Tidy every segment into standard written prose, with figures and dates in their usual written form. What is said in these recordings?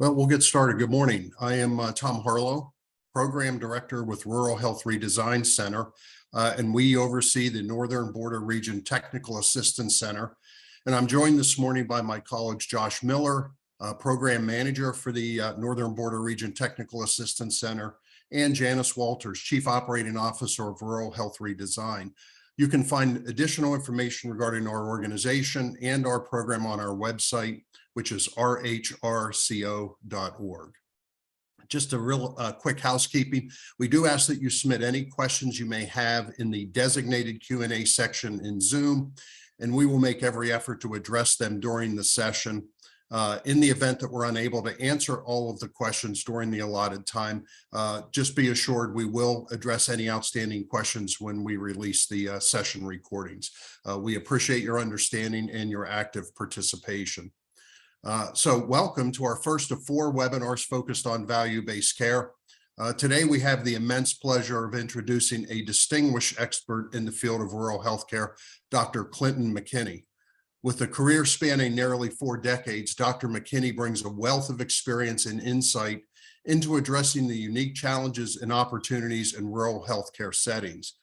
Well, we'll get started. Good morning. I am Tom Harlow, Program Director with Rural Health Redesign Center, and we oversee the Northern Border Region Technical Assistance Center. And I'm joined this morning by my colleague, Josh Miller, Program Manager for the Northern Border Region Technical Assistance Center, and Janice Walters, Chief Operating Officer of Rural Health Redesign. You can find additional information regarding our organization and our program on our website, which is rhrco.org. Just a real quick housekeeping. We do ask that you submit any questions you may have in the designated Q&A section in Zoom, and we will make every effort to address them during the session. In the event that we're unable to answer all of the questions during the allotted time, just be assured we will address any outstanding questions when we release the session recordings. We appreciate your understanding and your active participation. So welcome to our first of 4 webinars focused on value-based care. Today, we have the immense pleasure of introducing a distinguished expert in the field of rural healthcare, Dr. Clinton MacKinney. With a career spanning nearly 4 decades, Dr. MacKinney brings a wealth of experience and insight into addressing the unique challenges and opportunities in rural healthcare settings.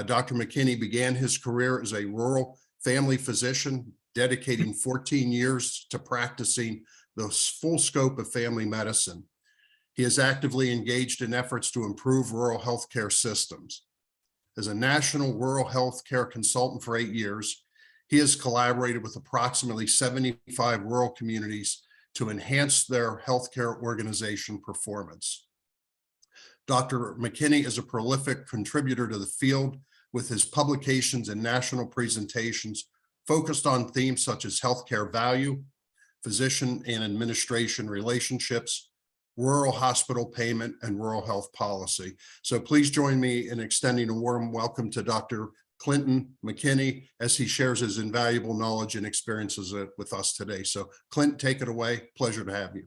Dr. MacKinney began his career as a rural family physician, dedicating 14 years to practicing the full scope of family medicine. He is actively engaged in efforts to improve rural healthcare systems. As a national rural healthcare consultant for 8 years, he has collaborated with approximately 75 rural communities to enhance their healthcare organization performance. Dr. MacKinney is a prolific contributor to the field with his publications and national presentations focused on themes such as healthcare value, physician and administration relationships, rural hospital payment, and rural health policy. So please join me in extending a warm welcome to Dr. Clinton MacKinney as he shares his invaluable knowledge and experiences with us today. So Clint, take it away. Pleasure to have you.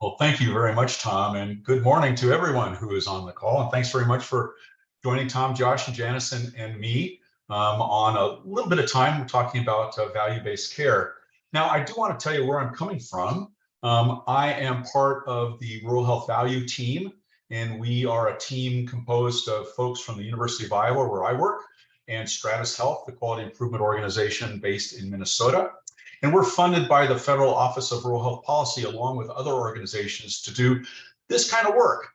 Well, thank you very much, Tom, and good morning to everyone who is on the call. And thanks very much for joining Tom, Josh, and Janice and me on a little bit of time. We're talking about value-based care. Now, I do want to tell you where I'm coming from. I am part of the Rural Health Value team, and we are a team composed of folks from the University of Iowa, where I work, and Stratus Health, the quality improvement organization based in Minnesota. And we're funded by the Federal Office of Rural Health Policy, along with other organizations, to do this kind of work,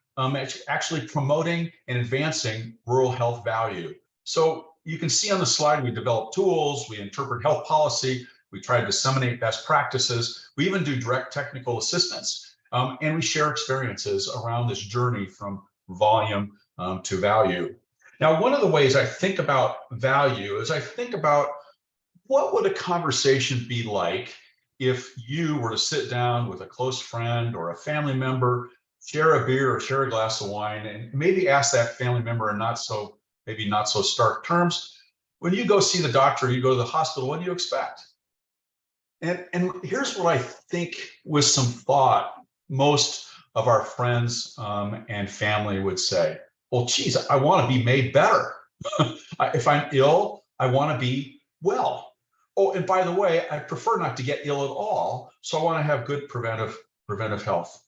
actually promoting and advancing rural health value. So you can see on the slide, we develop tools, we interpret health policy, we try to disseminate best practices, we even do direct technical assistance, and we share experiences around this journey from volume to value. Now, one of the ways I think about value is I think about what would a conversation be like if you were to sit down with a close friend or a family member, share a beer or share a glass of wine, and maybe ask that family member in maybe not so stark terms, when you go see the doctor, you go to the hospital, what do you expect? And here's what I think with some thought, most of our friends and family would say, well, geez, I want to be made better. If I'm ill, I want to be well. Oh, and by the way, I prefer not to get ill at all. So I want to have good preventive health.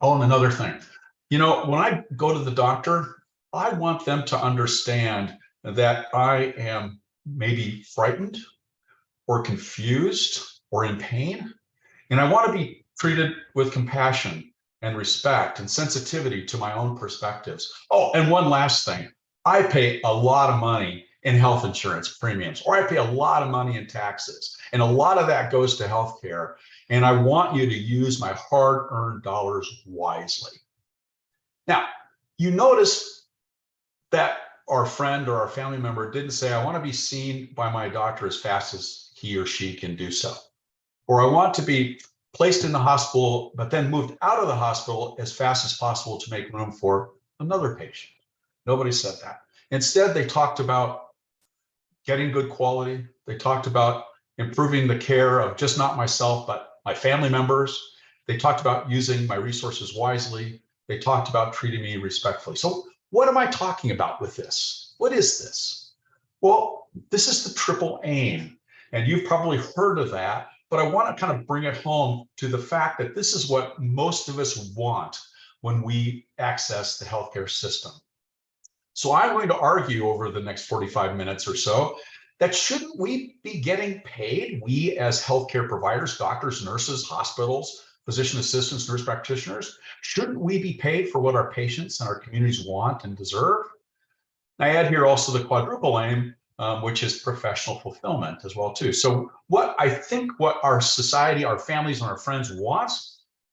Oh, and another thing, you know, when I go to the doctor, I want them to understand that I am maybe frightened or confused or in pain. And I want to be treated with compassion and respect and sensitivity to my own perspectives. Oh, and one last thing, I pay a lot of money in health insurance premiums, or I pay a lot of money in taxes, and a lot of that goes to healthcare. And I want you to use my hard-earned dollars wisely. Now, you notice that our friend or our family member didn't say, I want to be seen by my doctor as fast as he or she can do so, or I want to be placed in the hospital, but then moved out of the hospital as fast as possible to make room for another patient. Nobody said that. Instead, they talked about getting good quality. They talked about improving the care of just not myself, but my family members. They talked about using my resources wisely. They talked about treating me respectfully. So what am I talking about with this? What is this? Well, this is the triple aim. And you've probably heard of that, but I want to kind of bring it home to the fact that this is what most of us want when we access the healthcare system. So I'm going to argue over the next 45 minutes or so that shouldn't we be getting paid, we as healthcare providers, doctors, nurses, hospitals, physician assistants, nurse practitioners, shouldn't we be paid for what our patients and our communities want and deserve? I add here also the quadruple aim, which is professional fulfillment as well too. So what I think what our society, our families, and our friends want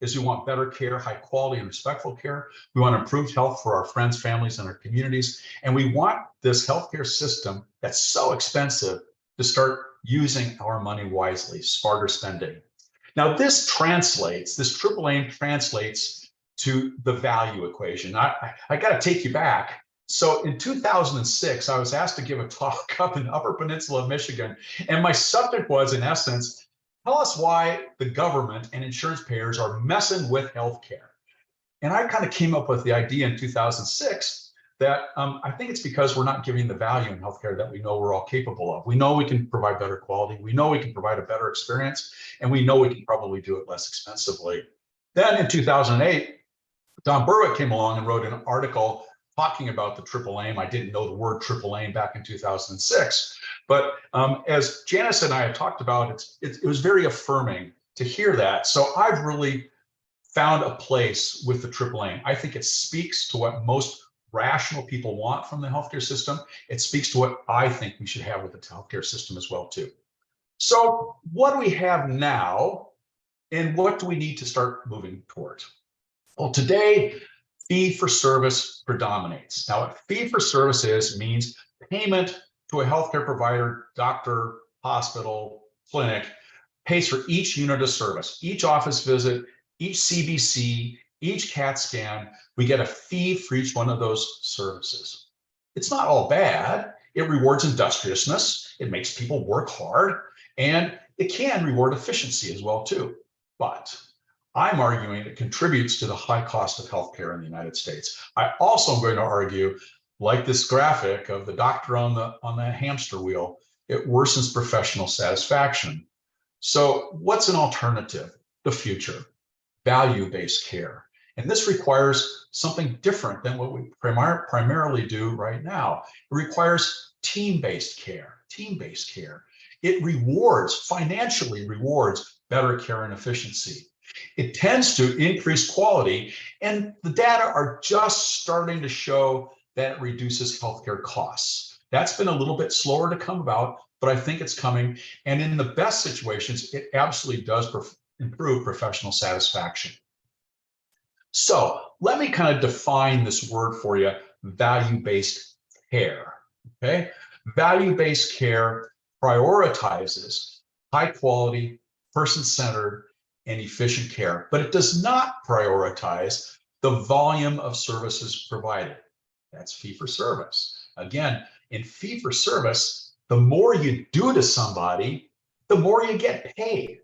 is we want better care, high quality and respectful care. We want improved health for our friends, families, and our communities. And we want this healthcare system that's so expensive to start using our money wisely, smarter spending. Now this translates, this triple aim translates to the value equation. I got to take you back. So in 2006, I was asked to give a talk up in the Upper Peninsula of Michigan, and my subject was, in essence, tell us why the government and insurance payers are messing with healthcare. And I kind of came up with the idea in 2006 that I think it's because we're not giving the value in healthcare that we know we're all capable of. We know we can provide better quality. We know we can provide a better experience, and we know we can probably do it less expensively. Then in 2008, Don Berwick came along and wrote an article talking about the triple aim. I didn't know the word triple aim back in 2006, but as Janice and I have talked about, it was very affirming to hear that. So I've really found a place with the triple aim. I think it speaks to what most rational people want from the healthcare system. It speaks to what I think we should have with the healthcare system as well too. So what do we have now, and what do we need to start moving towards? Well, today, fee for service predominates. Now, what fee for service means payment to a healthcare provider, doctor, hospital, clinic, pays for each unit of service, each office visit, each CBC, each CAT scan. We get a fee for each one of those services. It's not all bad. It rewards industriousness. It makes people work hard, and it can reward efficiency as well too. But I'm arguing it contributes to the high cost of healthcare in the United States. I also am going to argue, like this graphic of the doctor on the hamster wheel, it worsens professional satisfaction. So what's an alternative? The future, value-based care. And this requires something different than what we primarily do right now. It requires team-based care, team-based care. It financially rewards better care and efficiency. It tends to increase quality, and the data are just starting to show that it reduces healthcare costs. That's been a little bit slower to come about, but I think it's coming. And in the best situations, it absolutely does improve professional satisfaction. So let me kind of define this word for you, value-based care, okay? Value-based care prioritizes high quality, person-centered, and efficient care, but it does not prioritize the volume of services provided. That's fee for service. Again, in fee for service, the more you do to somebody, the more you get paid,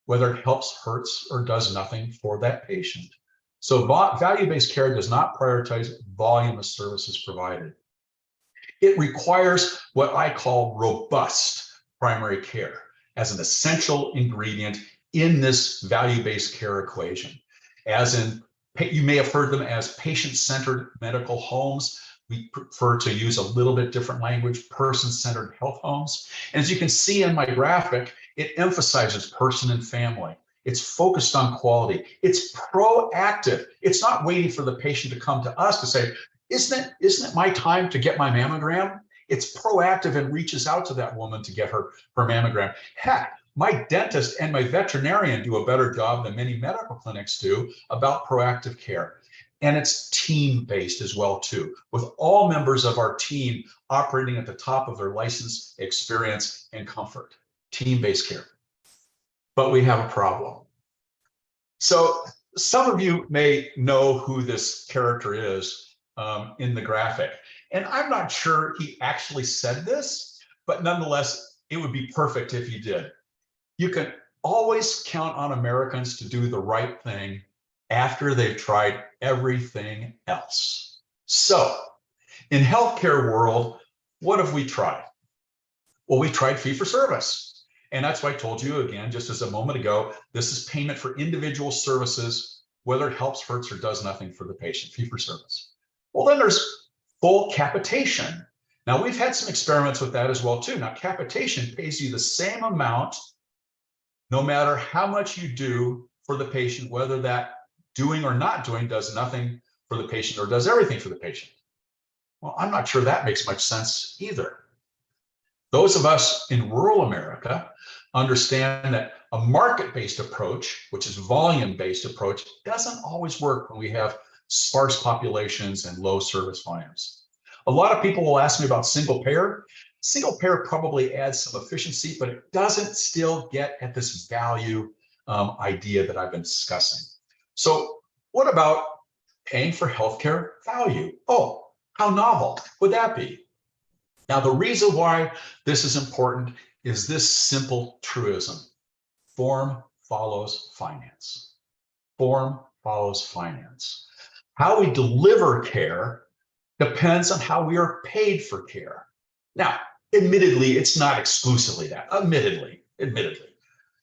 whether it helps, hurts, or does nothing for that patient. So value-based care does not prioritize volume of services provided. It requires what I call robust primary care as an essential ingredient in this value-based care equation. As in, you may have heard them as patient-centered medical homes. We prefer to use a little bit different language, person-centered health homes. And as you can see in my graphic, it emphasizes person and family. It's focused on quality. It's proactive. It's not waiting for the patient to come to us to say, isn't it my time to get my mammogram? It's proactive and reaches out to that woman to get her mammogram. Heck, my dentist and my veterinarian do a better job than many medical clinics do about proactive care. And it's team-based as well too, with all members of our team operating at the top of their license, experience, and comfort. Team-based care. But we have a problem. So some of you may know who this character is in the graphic. And I'm not sure he actually said this, but nonetheless, it would be perfect if he did. You can always count on Americans to do the right thing after they've tried everything else. So in healthcare world, what have we tried? Well, we tried fee for service. And that's why I told you again, just as a moment ago, this is payment for individual services, whether it helps, hurts, or does nothing for the patient, fee for service. Well, then there's full capitation. Now, we've had some experiments with that as well, too. Now, capitation pays you the same amount no matter how much you do for the patient, whether that doing or not doing does nothing for the patient or does everything for the patient. Well, I'm not sure that makes much sense either. Those of us in rural America understand that a market-based approach, which is volume-based approach, doesn't always work when we have sparse populations and low service volumes. A lot of people will ask me about single payer. Single payer probably adds some efficiency, but it doesn't still get at this value idea that I've been discussing. So what about paying for healthcare value? Oh, how novel would that be? Now, the reason why this is important is this simple truism: form follows finance. Form follows finance. How we deliver care depends on how we are paid for care. Now, admittedly, it's not exclusively that, admittedly.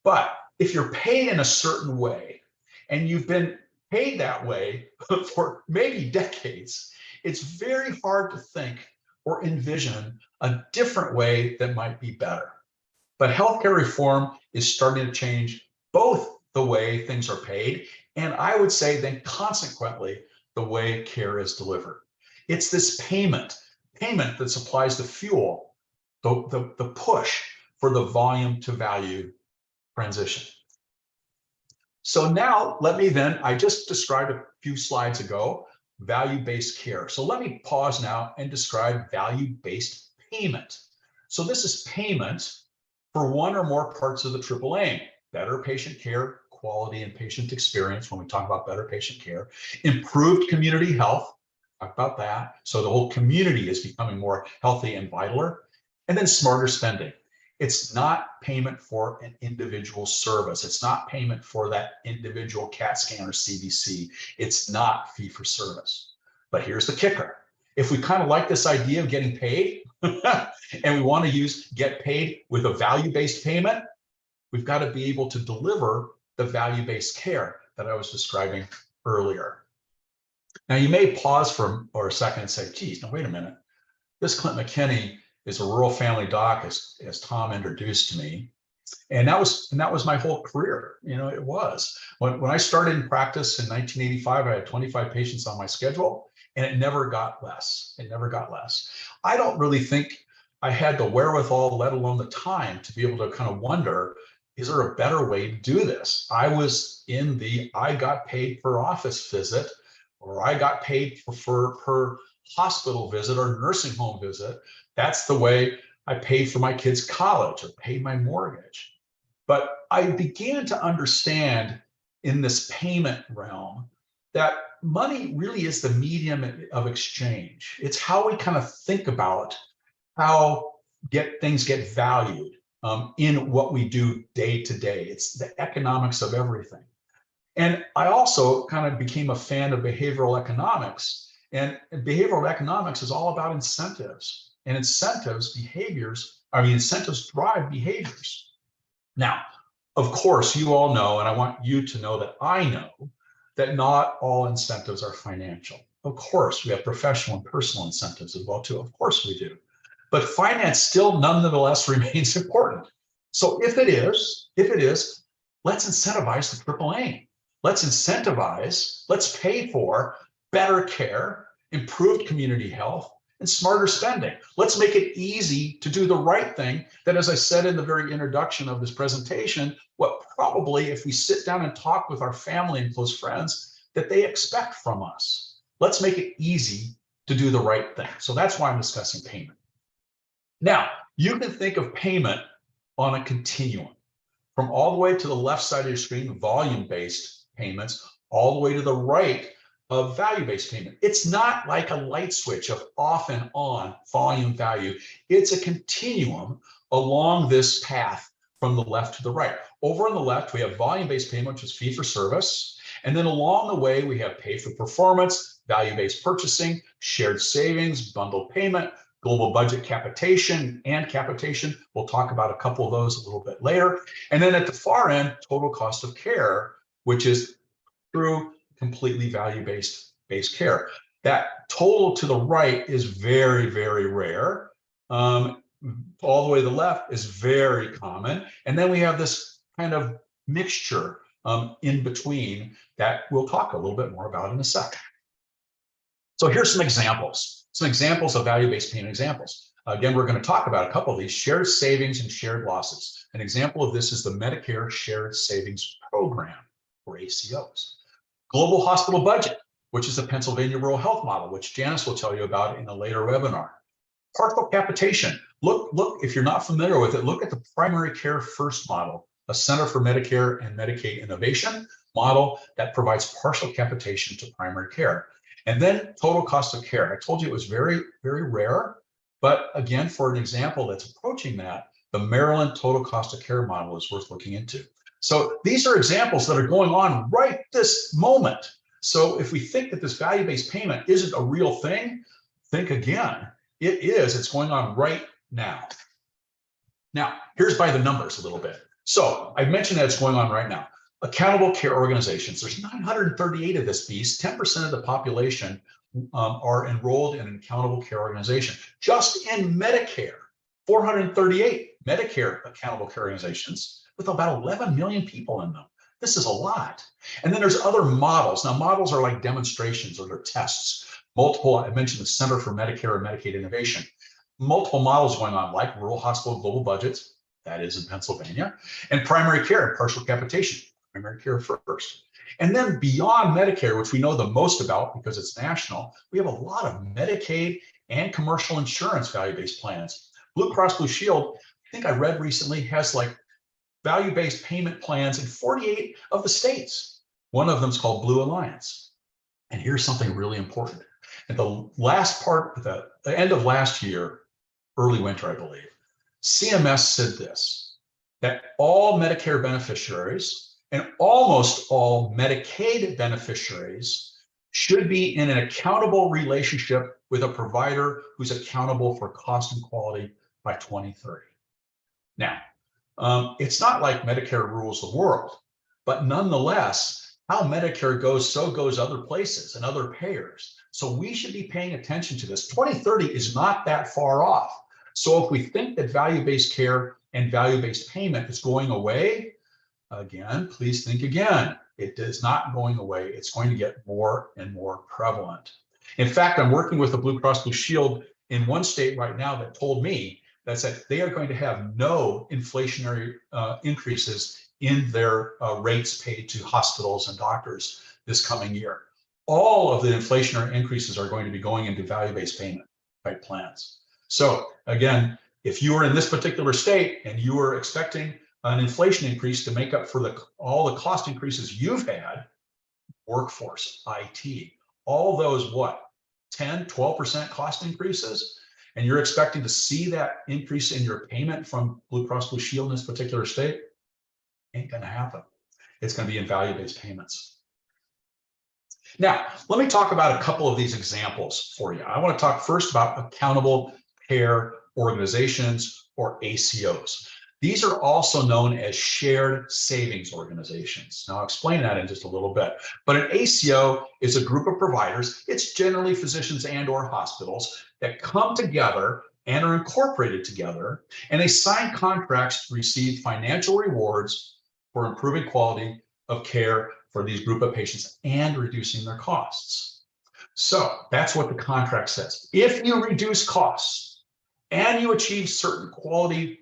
But if you're paid in a certain way and you've been paid that way for maybe decades, it's very hard to think or envision a different way that might be better. But healthcare reform is starting to change both the way things are paid and, I would say, then consequently, the way care is delivered. It's this payment that supplies the fuel, the push for the volume to value transition. So now let me then, I just described a few slides ago, value-based care. So let me pause now and describe value-based payment. So this is payment for one or more parts of the triple aim: better patient care, quality and patient experience when we talk about better patient care, improved community health, talk about that. So the whole community is becoming more healthy and vitaler, and then smarter spending. It's not payment for an individual service. It's not payment for that individual CAT scan or CBC. It's not fee for service. But here's the kicker. If we kind of like this idea of getting paid and we want to get paid with a value-based payment, we've got to be able to deliver the value-based care that I was describing earlier. Now, you may pause for a second and say, geez, now wait a minute. This Clint MacKinney is a rural family doc, as Tom introduced to me. And that was my whole career. You know, it was. When I started in practice in 1985, I had 25 patients on my schedule, and it never got less. It never got less. I don't really think I had the wherewithal, let alone the time, to be able to kind of wonder, is there a better way to do this? I was in the, I got paid per office visit, or I got paid per hospital visit or nursing home visit. That's the way I paid for my kids' college or paid my mortgage. But I began to understand in this payment realm that money really is the medium of exchange. It's how we kind of think about how things get valued in what we do day to day. It's the economics of everything. And I also kind of became a fan of behavioral economics. And behavioral economics is all about incentives. And incentives drive behaviors. Now, of course, you all know, and I want you to know that I know, that not all incentives are financial. Of course, we have professional and personal incentives as well, too. Of course we do. But finance still nonetheless remains important. So if it is, let's incentivize the triple aim. Let's incentivize, let's pay for better care, improved community health, and smarter spending. Let's make it easy to do the right thing that, as I said in the very introduction of this presentation, what probably, if we sit down and talk with our family and close friends, that they expect from us. Let's make it easy to do the right thing. So that's why I'm discussing payment. Now, you can think of payment on a continuum. From all the way to the left side of your screen, volume-based payments, all the way to the right of value-based payment. It's not like a light switch of off and on volume value. It's a continuum along this path from the left to the right. Over on the left, we have volume-based payment, which is fee for service. And then along the way, we have pay for performance, value-based purchasing, shared savings, bundled payment, global budget capitation and capitation. We'll talk about a couple of those a little bit later. And then at the far end, total cost of care, which is through completely value-based care. That total to the right is very, very rare. All the way to the left is very common. And then we have this kind of mixture in between that we'll talk a little bit more about in a second. So here's some examples of value-based payment examples. Again, we're going to talk about a couple of these: shared savings and shared losses. An example of this is the Medicare Shared Savings Program, or ACOs. Global hospital budget, which is the Pennsylvania Rural Health Model, which Janice will tell you about in a later webinar. Partial capitation. Look, if you're not familiar with it, look at the Primary Care First model, a Center for Medicare and Medicaid Innovation model that provides partial capitation to primary care. And then total cost of care. I told you it was very, very rare, but again, for an example that's approaching that, the Maryland total cost of care model is worth looking into. So these are examples that are going on right this moment. So if we think that this value-based payment isn't a real thing, think again. It is. It's going on right now. Now, here's by the numbers a little bit. So I mentioned that it's going on right now. Accountable care organizations. There's 938 of this beast. 10% of the population are enrolled in an accountable care organization. Just in Medicare, 438 Medicare accountable care organizations with about 11 million people in them. This is a lot. And then there's other models. Now, models are like demonstrations or they're tests. Multiple, I mentioned the Center for Medicare and Medicaid Innovation. Multiple models going on, like rural hospital global budgets, that is in Pennsylvania, and primary care and partial capitation, primary care first. And then beyond Medicare, which we know the most about because it's national, we have a lot of Medicaid and commercial insurance value-based plans. Blue Cross Blue Shield, I think I read recently, has like value-based payment plans in 48 of the states. One of them is called Blue Alliance. And here's something really important. At the last part, the end of last year, early winter, I believe, CMS said this, that all Medicare beneficiaries and almost all Medicaid beneficiaries should be in an accountable relationship with a provider who's accountable for cost and quality by 2030. Now, it's not like Medicare rules the world, but nonetheless, how Medicare goes, so goes other places and other payers. So we should be paying attention to this. 2030 is not that far off. So if we think that value-based care and value-based payment is going away, again, please think again. It is not going away. It's going to get more and more prevalent. In fact, I'm working with the Blue Cross Blue Shield in one state right now that told me that they are going to have no inflationary increases in their rates paid to hospitals and doctors this coming year. All of the inflationary increases are going to be going into value-based payment type plans. So again, if you are in this particular state and you are expecting an inflation increase to make up for all the cost increases you've had, workforce, IT, all those 10, 12% cost increases, and you're expecting to see that increase in your payment from Blue Cross Blue Shield in this particular state, ain't gonna happen. It's gonna be in value-based payments. Now, let me talk about a couple of these examples for you. I want to talk first about accountable care organizations, or ACOs. These are also known as shared savings organizations. Now, I'll explain that in just a little bit. But an ACO is a group of providers. It's generally physicians and or hospitals that come together and are incorporated together, and they sign contracts to receive financial rewards for improving quality of care for these group of patients and reducing their costs. So that's what the contract says. If you reduce costs and you achieve certain quality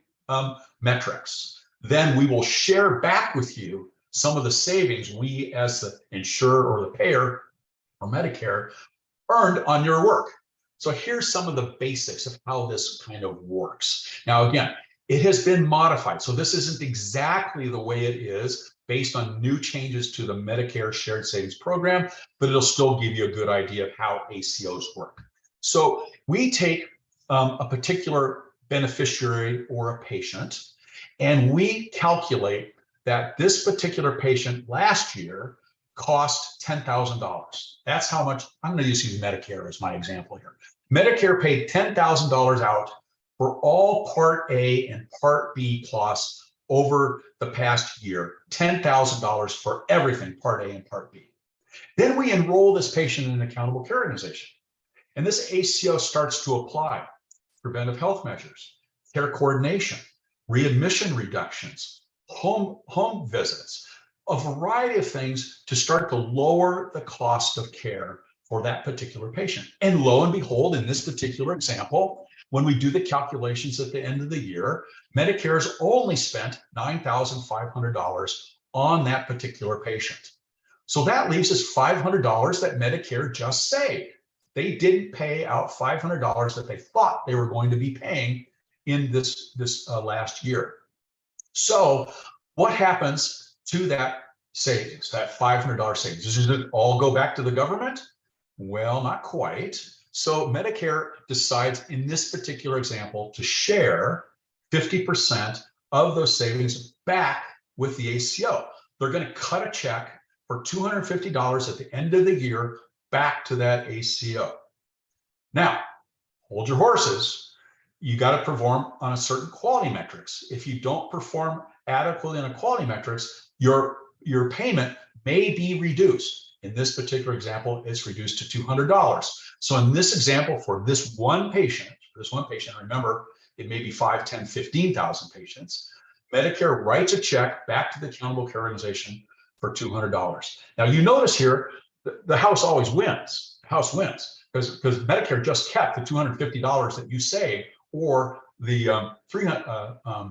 metrics, then we will share back with you some of the savings we as the insurer or the payer or Medicare earned on your work. So here's some of the basics of how this kind of works. Now, again, it has been modified. So this isn't exactly the way it is based on new changes to the Medicare Shared Savings Program, but it'll still give you a good idea of how ACOs work. So we take a particular beneficiary or a patient, and we calculate that this particular patient last year cost $10,000. That's how much, I'm going to use Medicare as my example here. Medicare paid $10,000 out for all Part A and Part B costs over the past year, $10,000 for everything, Part A and Part B. Then we enroll this patient in an accountable care organization. And this ACO starts to apply preventive health measures, care coordination, readmission reductions, home visits, a variety of things to start to lower the cost of care for that particular patient. And lo and behold, in this particular example, when we do the calculations at the end of the year, Medicare's only spent $9,500 on that particular patient. So that leaves us $500 that Medicare just saved. They didn't pay out $500 that they thought they were going to be paying in this last year. So what happens to that savings, that $500 savings? Does it all go back to the government? Well, not quite. So Medicare decides in this particular example to share 50% of those savings back with the ACO. They're going to cut a check for $250 at the end of the year back to that ACO. Now, hold your horses. You got to perform on a certain quality metrics. If you don't perform adequately on a quality metrics, your payment may be reduced. In this particular example, it's reduced to $200. So in this example, for this one patient, remember, it may be 5, 10, 15,000 patients, Medicare writes a check back to the accountable care organization for $200. Now you notice here, the house always wins. The house wins because Medicare just kept the $250 that you save, or the $300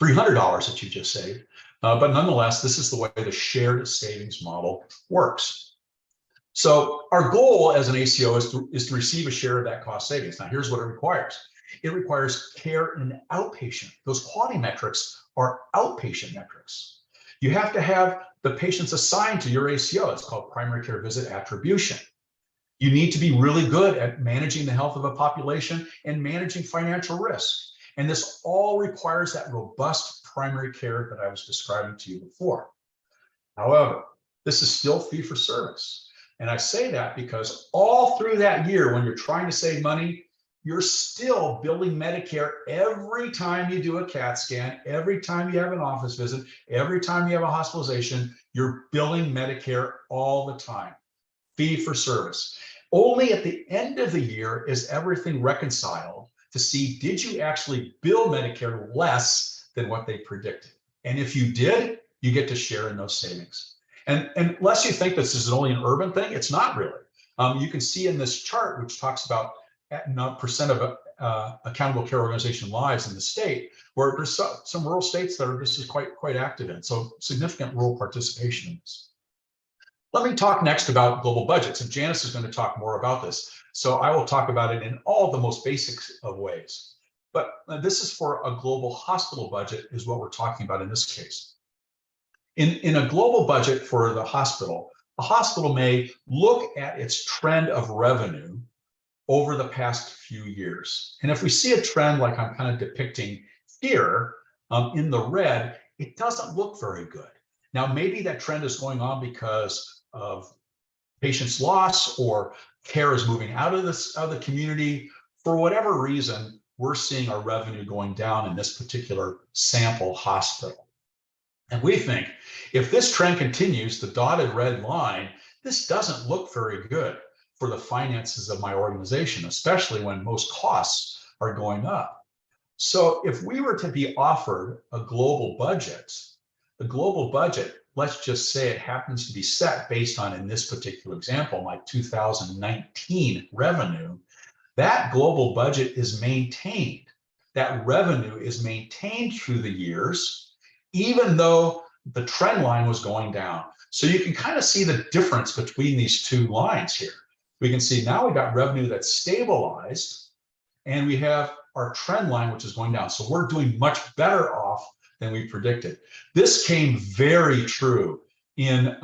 that you just saved. But nonetheless, this is the way the shared savings model works. So our goal as an ACO is to receive a share of that cost savings. Now, here's what it requires. It requires care in outpatient. Those quality metrics are outpatient metrics. You have to have the patients assigned to your ACO. It's called primary care visit attribution. You need to be really good at managing the health of a population and managing financial risk. And this all requires that robust primary care that I was describing to you before. However, this is still fee for service. And I say that because all through that year, when you're trying to save money, you're still billing Medicare every time you do a CAT scan, every time you have an office visit, every time you have a hospitalization, you're billing Medicare all the time. Fee for service. Only at the end of the year is everything reconciled to see, did you actually bill Medicare less than what they predicted? And if you did, you get to share in those savings. And unless you think this is only an urban thing, it's not really. You can see in this chart, which talks about percent of accountable care organization lives in the state, where there's some rural states that this is quite active in. So significant rural participation in this. Let me talk next about global budgets, and Janice is going to talk more about this. So I will talk about it in all the most basic of ways. But this is for a global hospital budget is what we're talking about in this case. In a global budget for the hospital, a hospital may look at its trend of revenue over the past few years. And if we see a trend like I'm kind of depicting here in the red, it doesn't look very good. Now, maybe that trend is going on because of patients' loss or care is moving out of the community. For whatever reason, we're seeing our revenue going down in this particular sample hospital. And we think if this trend continues, the dotted red line, this doesn't look very good for the finances of my organization, especially when most costs are going up. So if we were to be offered a global budget, let's just say it happens to be set based on, in this particular example, my 2019 revenue, that global budget is maintained. That revenue is maintained through the years, even though the trend line was going down. So you can kind of see the difference between these two lines here. We can see now we got revenue that's stabilized, and we have our trend line, which is going down. So we're doing much better off than we predicted. This came very true in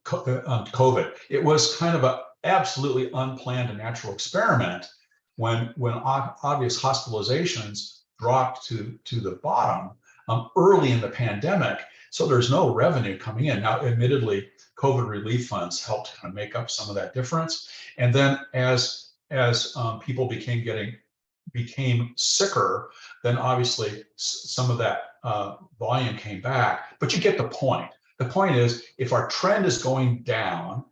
COVID. It was kind of an absolutely unplanned and natural experiment when obvious hospitalizations dropped to the bottom early in the pandemic. So there's no revenue coming in. Now, admittedly, COVID relief funds helped kind of make up some of that difference. And then as people became sicker, then obviously some of that volume came back. But you get the point. The point is, if our trend is going down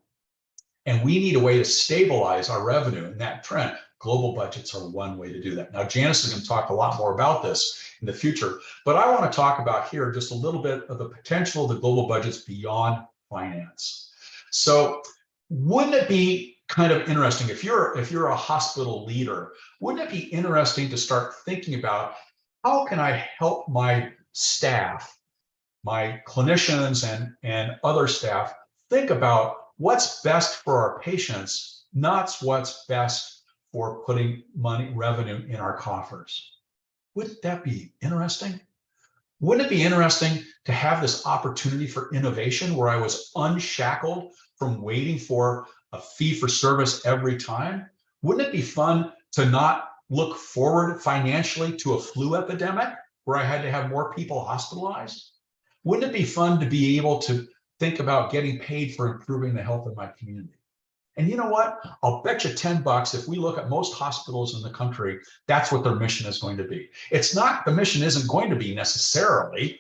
and we need a way to stabilize our revenue in that trend, global budgets are one way to do that. Now, Janice is going to talk a lot more about this in the future, but I want to talk about here just a little bit of the potential of the global budgets beyond finance. So wouldn't it be kind of interesting if you're a hospital leader, wouldn't it be interesting to start thinking about how can I help my staff, my clinicians and other staff think about what's best for our patients, not what's best for putting revenue in our coffers. Wouldn't that be interesting? Wouldn't it be interesting to have this opportunity for innovation where I was unshackled from waiting for a fee for service every time? Wouldn't it be fun to not look forward financially to a flu epidemic where I had to have more people hospitalized? Wouldn't it be fun to be able to think about getting paid for improving the health of my community? And you know what? I'll bet you $10 if we look at most hospitals in the country, that's what their mission is going to be. It's not, the mission isn't going to be necessarily,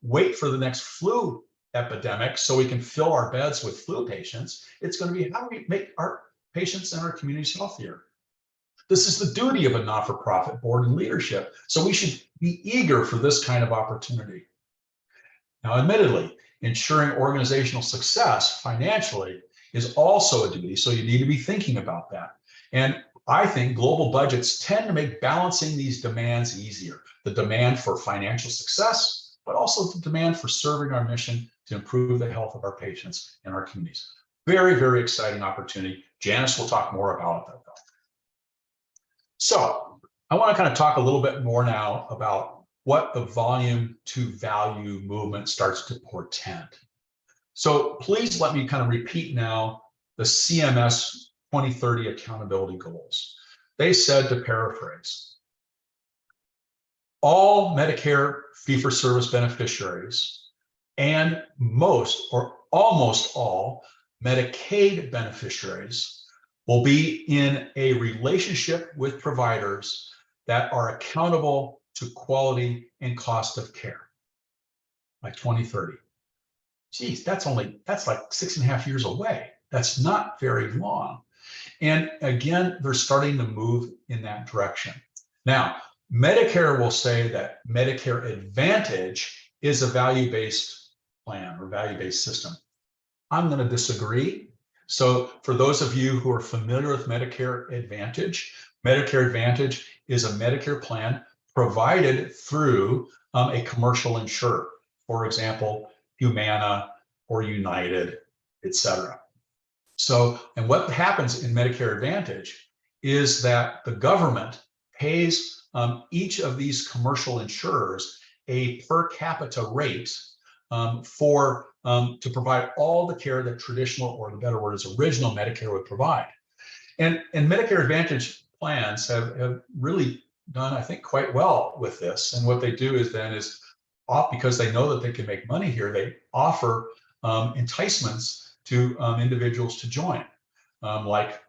wait for the next flu epidemic so we can fill our beds with flu patients. It's going to be how do we make our patients and our communities healthier? This is the duty of a not-for-profit board and leadership. So we should be eager for this kind of opportunity. Now, admittedly, ensuring organizational success financially is also a duty, so you need to be thinking about that. And I think global budgets tend to make balancing these demands easier. The demand for financial success, but also the demand for serving our mission to improve the health of our patients and our communities. Very, very exciting opportunity. Janice will talk more about it, though. So I want to kind of talk a little bit more now about what the volume to value movement starts to portend. So please let me kind of repeat now the CMS 2030 accountability goals. They said, to paraphrase, all Medicare fee-for-service beneficiaries and most or almost all Medicaid beneficiaries will be in a relationship with providers that are accountable to quality and cost of care by 2030. Geez, that's like 6.5 years away. That's not very long. And again, they're starting to move in that direction. Now, Medicare will say that Medicare Advantage is a value-based plan or value-based system. I'm going to disagree. So for those of you who are familiar with Medicare Advantage is a Medicare plan provided through a commercial insurer. For example, Humana or United, et cetera. So, and what happens in Medicare Advantage is that the government pays each of these commercial insurers a per capita rate to provide all the care that traditional, or the better word is original Medicare would provide. And Medicare Advantage plans have really done, I think, quite well with this. And what they do is because they know that they can make money here, they offer enticements to individuals to join, like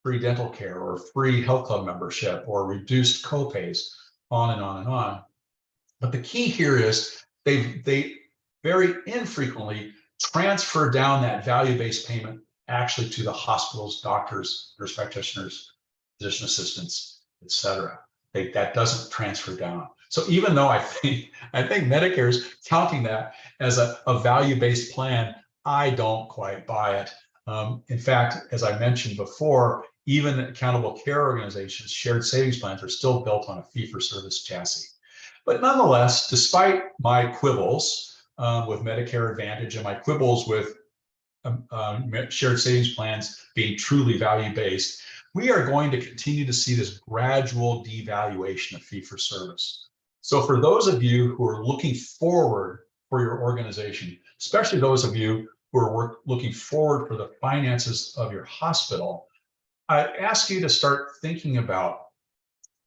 free dental care or free health club membership or reduced copays, on and on and on. But the key here is they very infrequently transfer down that value-based payment actually to the hospitals, doctors, nurse practitioners, physician assistants, et cetera. That doesn't transfer down. So even though I think Medicare is counting that as a value-based plan, I don't quite buy it. In fact, as I mentioned before, even accountable care organizations, shared savings plans are still built on a fee-for-service chassis. But nonetheless, despite my quibbles with Medicare Advantage and my quibbles with shared savings plans being truly value-based, we are going to continue to see this gradual devaluation of fee-for-service. So for those of you who are looking forward for your organization, especially those of you who are looking forward for the finances of your hospital, I ask you to start thinking about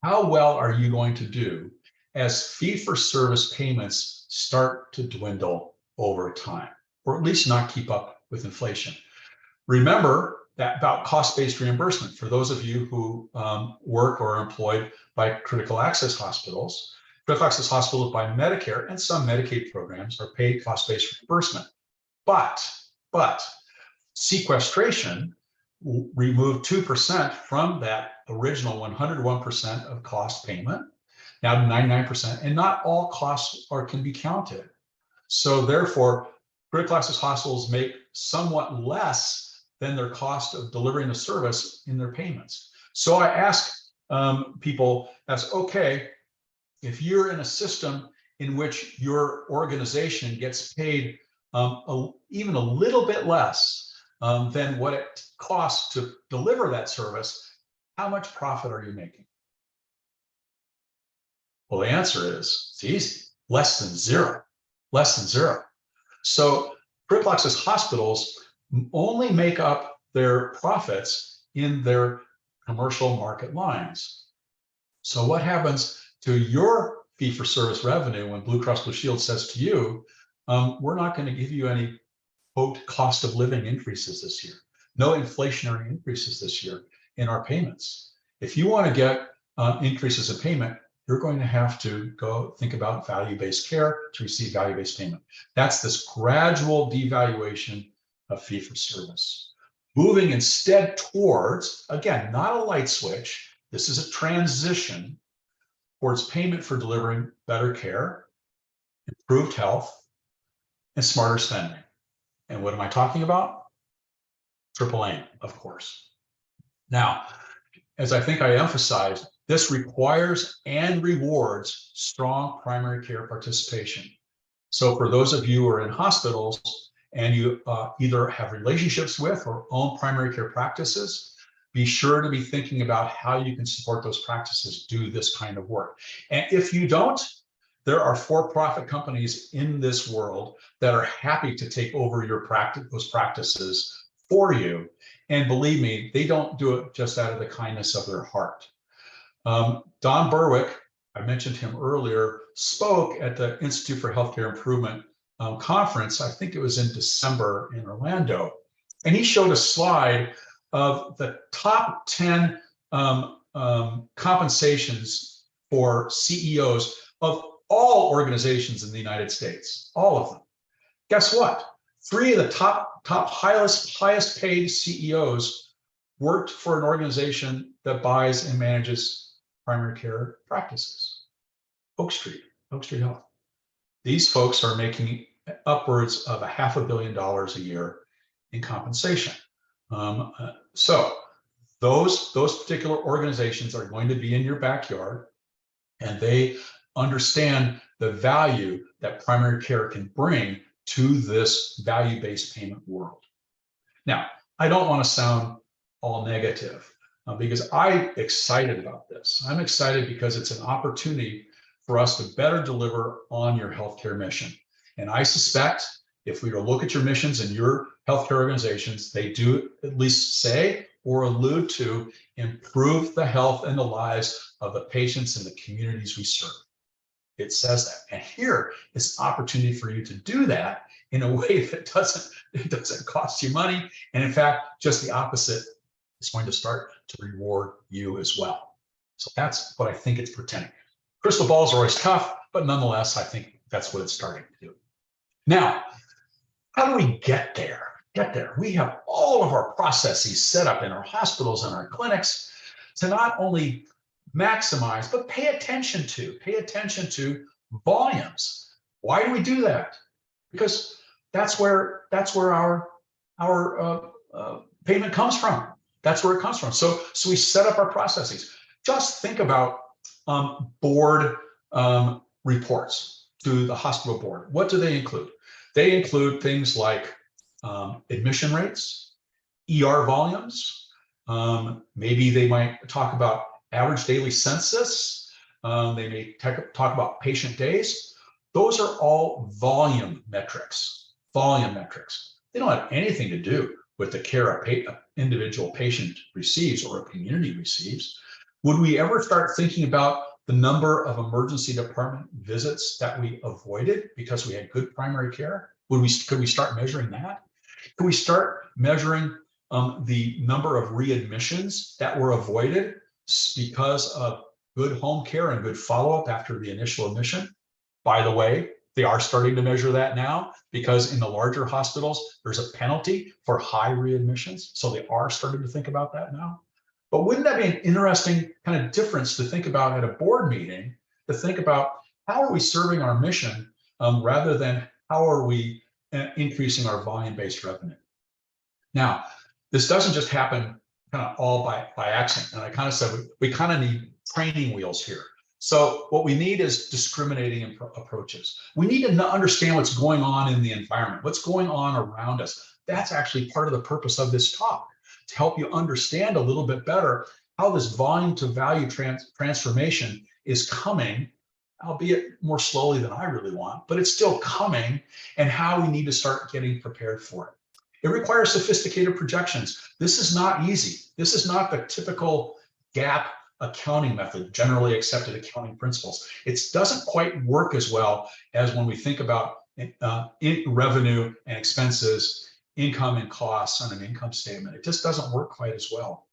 how well are you going to do as fee-for-service payments start to dwindle over time, or at least not keep up with inflation. Remember that about cost-based reimbursement. For those of you who work or are employed by critical access hospitals, critical access hospitals by Medicare and some Medicaid programs are paid cost-based reimbursement. But sequestration removed 2% from that original 101% of cost payment, now to 99%, and not all costs can be counted. So therefore, critical access hospitals make somewhat less than their cost of delivering the service in their payments. So I ask people, okay, if you're in a system in which your organization gets paid even a little bit less than what it costs to deliver that service, how much profit are you making? Well, the answer is, it's easy, less than zero, less than zero. So critical access hospitals only make up their profits in their commercial market lines. So what happens to your fee-for-service revenue when Blue Cross Blue Shield says to you, we're not going to give you any, quote, cost of living increases this year, no inflationary increases this year in our payments. If you want to get increases in payment, you're going to have to go think about value-based care to receive value-based payment. That's this gradual devaluation of fee-for-service. Moving instead towards, again, not a light switch, this is a transition towards payment for delivering better care, improved health, and smarter spending. And what am I talking about? Triple aim, of course. Now, as I think I emphasized, this requires and rewards strong primary care participation. So for those of you who are in hospitals and you either have relationships with or own primary care practices, be sure to be thinking about how you can support those practices do this kind of work. And if you don't, there are for-profit companies in this world that are happy to take over your those practices for you. And believe me, they don't do it just out of the kindness of their heart. Don Berwick, I mentioned him earlier, spoke at the Institute for Healthcare Improvement conference. I think it was in December in Orlando. And he showed a slide of the top 10 compensations for CEOs of all organizations in the United States, all of them. Guess what? 3 of the top highest paid CEOs worked for an organization that buys and manages primary care practices. Oak Street Health. These folks are making upwards of $500 million a year in compensation. So those particular organizations are going to be in your backyard, and they understand the value that primary care can bring to this value-based payment world. Now, I don't want to sound all negative because I'm excited about this. I'm excited because it's an opportunity for us to better deliver on your healthcare mission. And I suspect if we were to look at your missions and your healthcare organizations, they do at least say or allude to improve the health and the lives of the patients in the communities we serve. It says that. And here is an opportunity for you to do that in a way that doesn't cost you money. And in fact, just the opposite, is going to start to reward you as well. So that's what I think it's pretending. Crystal balls are always tough, but nonetheless, I think that's what it's starting to do. Now, how do we get there? We have all of our processes set up in our hospitals and our clinics to not only maximize, but pay attention to volumes. Why do we do that? Because that's where our payment comes from. That's where it comes from. So we set up our processes. Just think about board reports to the hospital board. What do they include? They include things like admission rates, ER volumes. Maybe they might talk about average daily census. They may talk about patient days. Those are all volume metrics. They don't have anything to do with the care an individual patient receives or a community receives. Would we ever start thinking about the number of emergency department visits that we avoided because we had good primary care? Could we start measuring that? Could we start measuring the number of readmissions that were avoided because of good home care and good follow-up after the initial admission? By the way, they are starting to measure that now, because in the larger hospitals, there's a penalty for high readmissions. So they are starting to think about that now. But wouldn't that be an interesting kind of difference to think about at a board meeting, to think about how are we serving our mission rather than how are we increasing our volume-based revenue? Now, this doesn't just happen kind of all by accident. And I kind of said we kind of need training wheels here. So what we need is discriminating approaches. We need to understand what's going on in the environment, what's going on around us. That's actually part of the purpose of this talk, to help you understand a little bit better how this volume to value transformation is coming, albeit more slowly than I really want, but it's still coming, and how we need to start getting prepared for it. It requires sophisticated projections. This is not easy. This is not the typical GAAP accounting method, generally accepted accounting principles. It doesn't quite work as well as when we think about revenue and expenses, income and costs on an income statement. It just doesn't work quite as well.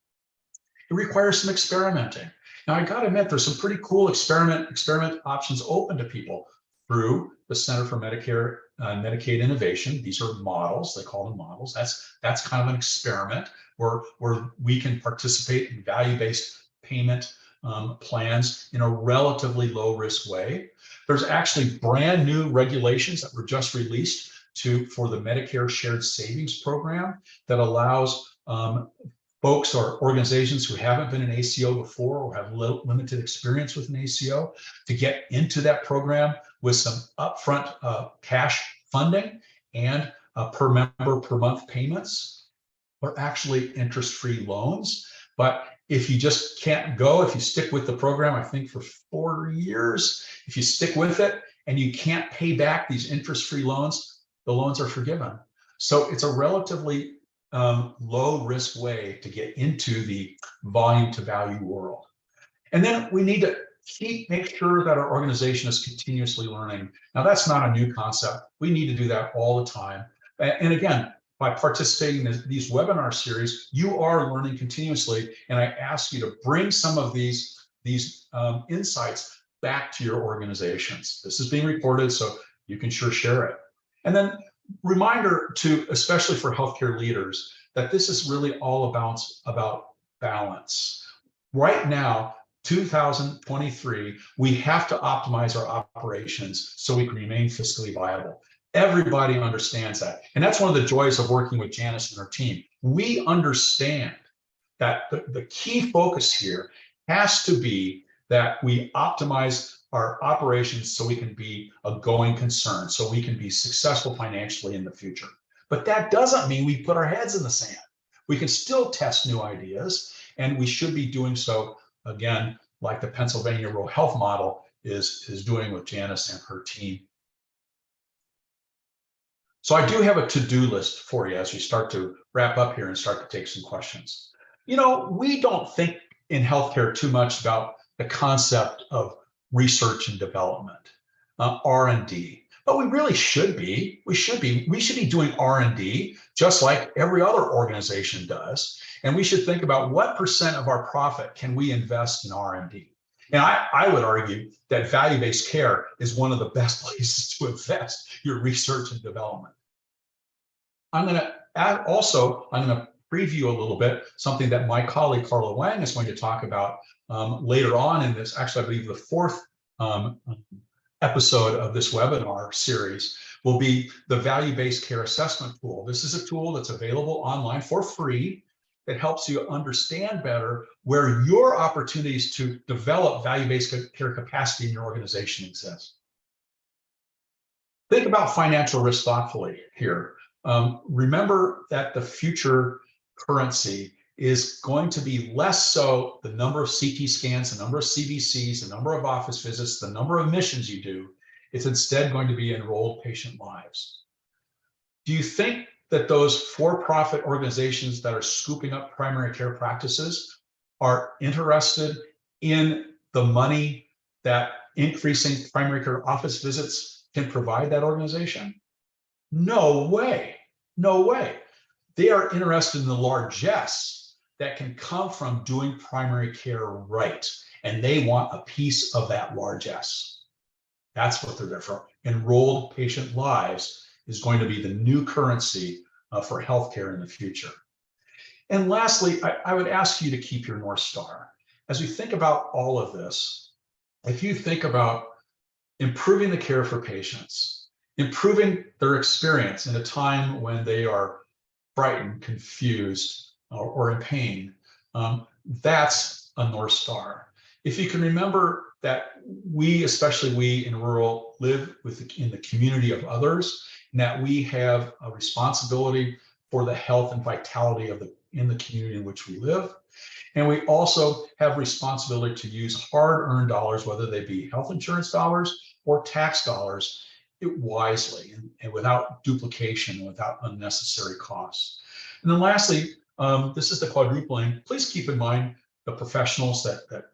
It requires some experimenting. Now, I gotta admit, there's some pretty cool experiment options open to people through the Center for Medicare Medicaid Innovation. These are models, they call them models. That's kind of an experiment where we can participate in value-based payment plans in a relatively low risk way. There's actually brand new regulations that were just released for the Medicare Shared Savings Program that allows folks or organizations who haven't been an ACO before or have limited experience with an ACO to get into that program with some upfront cash funding and per member per month payments, or actually interest-free loans. But if you just can't go, if you stick with the program, I think for 4 years, if you stick with it and you can't pay back these interest-free loans, the loans are forgiven. So it's a relatively low risk way to get into the volume to value world. And then we need to make sure that our organization is continuously learning. Now, that's not a new concept. We need to do that all the time. And again, by participating in these webinar series, you are learning continuously. And I ask you to bring some of these insights back to your organizations. This is being recorded, so you can sure share it. And then reminder to, especially for healthcare leaders, that this is really all about balance. Right now, 2023, we have to optimize our operations so we can remain fiscally viable. Everybody understands that. And that's one of the joys of working with Janice and her team. We understand that the key focus here has to be that we optimize our operations so we can be a going concern, so we can be successful financially in the future. But that doesn't mean we put our heads in the sand. We can still test new ideas, and we should be doing so, again, like the Pennsylvania Rural Health Model is doing with Janice and her team. So I do have a to-do list for you as we start to wrap up here and start to take some questions. You know, we don't think in healthcare too much about the concept of research and development, R&D, but we really should be. We should be doing R&D just like every other organization does. And we should think about what % of our profit can we invest in R&D. And I would argue that value-based care is one of the best places to invest your research and development. I'm going to preview a little bit something that my colleague Carla Wang is going to talk about later on in this. Actually, I believe the 4th episode of this webinar series will be the value-based care assessment tool. This is a tool that's available online for free that helps you understand better where your opportunities to develop value-based care capacity in your organization exist. Think about financial risk thoughtfully here. Remember that the future currency is going to be less so the number of CT scans, the number of CBCs, the number of office visits, the number of admissions you do. It's instead going to be enrolled patient lives. Do you think that those for-profit organizations that are scooping up primary care practices are interested in the money that increasing primary care office visits can provide that organization? No way. No way. They are interested in the largesse that can come from doing primary care right. And they want a piece of that largesse. That's what they're there for. Enrolled patient lives is going to be the new currency for healthcare in the future. And lastly, I would ask you to keep your North Star. As we think about all of this, if you think about improving the care for patients, improving their experience in a time when they are frightened, confused, or in pain, that's a North Star. If you can remember that we, especially we in rural, live in the community of others, and that we have a responsibility for the health and vitality of in the community in which we live. And we also have responsibility to use hard-earned dollars, whether they be health insurance dollars or tax dollars, wisely and without duplication and without unnecessary costs. And then lastly, this is the quadrupling. Please keep in mind the professionals that